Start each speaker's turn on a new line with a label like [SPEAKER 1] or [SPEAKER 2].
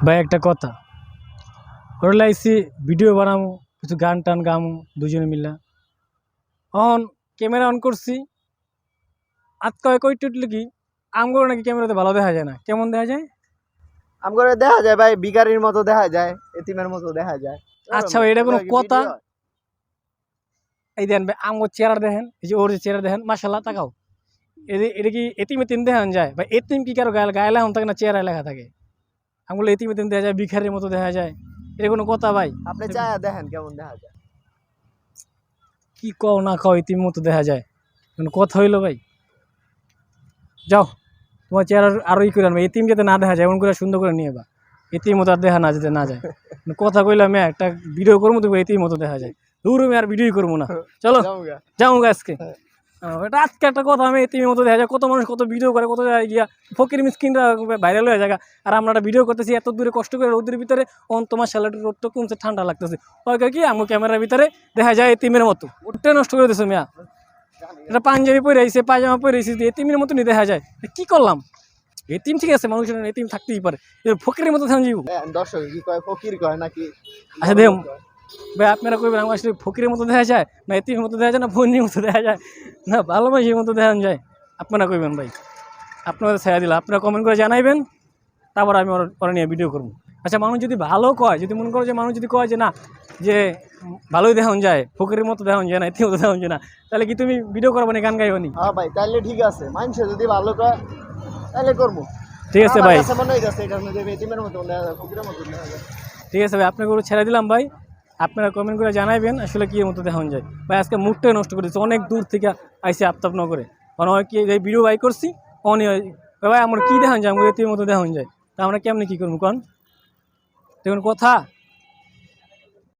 [SPEAKER 1] ভাই একটা কথা ওরা লাইছি ভিডিও বানাবো কিছু গান টান গামু দুজনে মিলা অন ক্যামেরা অন করছি আজকে কই টুটলে কি আমগুলো নাকি ক্যামেরাতে ভালো দেখা যায় না কেমন দেখা যায়।
[SPEAKER 2] আমগরে দেখা যায় ভাই ভিখারির মতো দেখা যায়, এতিমের মতো দেখা যায়।
[SPEAKER 1] আচ্ছা ভাই এটা কোনো কথা? এই দেন ভাই আমগো চেহারা দেখেন, এই যে ওর চেহারা দেখেন মাশাআল্লাহ তাকাও, এটা কি এতিমে তিন দেখান যায় ভাই? এতিম কি কারো গায়ে লেখা থাকে না চেহারায় লেখা থাকে? আমগুলো এতিমে তিন দেখা যায় ভিখারির মতো দেখা যায়, এটা কোনো কথা ভাই?
[SPEAKER 2] আপনি চায়া দেখেন কেমন দেখা যায়।
[SPEAKER 1] কি কও না কও এতিমের মতো দেখা যায়, কোনো কথা হইলো ভাই? যাও তোমার চেহারা আরো ই করে আনবে, এতিম যাতে না দেখা যায় এমন করে সুন্দর করে নিয়ে বা এতিম মতো আর দেখা না যেতে না যায়। কথা কইলাম একটা ভিডিও করবো তো এতিম মতো দেখা যায়, দূর আমি আর ভিডিও করবো না, চলো যাও আজকে। এটা আজকে একটা কথা, আমি এতিমের মতো দেখা যায়, কত মানুষ কত ভিডিও করে, কত জায়গায় গিয়া ফকির মিসকিনরা ভাইরাল হয়ে যায়, আর আমরা একটা ভিডিও করতেছি এত দূরে কষ্ট করে রোদের ভিতরে, অন তোমার স্যালাডের রোদ তো কমছে ঠান্ডা লাগতেছে, ওই কি আমার ক্যামেরার ভিতরে দেখা যায় এতিমের মতো, ওটা নষ্ট করে দিছো মিয়া। এটা পাঞ্জাবি পরে আইছে পায়জামা পরে আইছে এতিমের মতনই দেখা যায়, কি করলাম? এতিম ঠিক আছে, মানুষের এতিম থাকতেই পারে, ফকিরের মতো থাম যাবো।
[SPEAKER 2] দর্শক কি কয়, ফকির কয় নাকি?
[SPEAKER 1] আচ্ছা দেখ ভাই আপনারা কইবেন আমার আসলে ফকিরের মতো দেখা যায় না এতিমের মতো দেখা যায় না বন্যির মতো দেখা যায় না ভালোবাসির মতো দেখা যায়, আপনারা কইবেন ভাই? আপনাদের ছেড়ে দিলাম, আপনারা কমেন্ট করে জানাইবেন, তারপর আমি ওরা নিয়ে ভিডিও করবো। আচ্ছা মানুষ যদি ভালো কয়, যদি মনে করো যে মানুষ যদি কয় যে না যে ভালোই দেখান যায়, ফকিরের মতো দেখান যায় না এতিমের মতো দেখান যায় না, তাহলে কি তুমি ভিডিও করবো না গান গাইবো নি?
[SPEAKER 2] হ্যাঁ ভাই তাহলে ঠিক আছে, মানুষে যদি ভালো কয় তাহলে করবো।
[SPEAKER 1] ঠিক আছে ভাই,
[SPEAKER 2] মনে হইতাছে এটার মধ্যে এতিমের মতো দেখা যায়, ফকিরের মতো দেখা যায়।
[SPEAKER 1] ঠিক আছে ভাই আপনাকে ছেড়ে দিলাম ভাই, আপনারা কমেন্ট করে জানাইবেন আসলে কি মতো দেখান যায়। ভাই আজকে মুডটাই নষ্ট করেছে, অনেক দূর থেকে আইসি আফতাব নগরে, কারণ কি এই ভিডিও বাই করছি অনেক ভাই আমার কী দেখান যায়, আমার এতিমের মতো দেখান যায়, তা আমরা কেমনি কী করবো কন? দেখুন কথা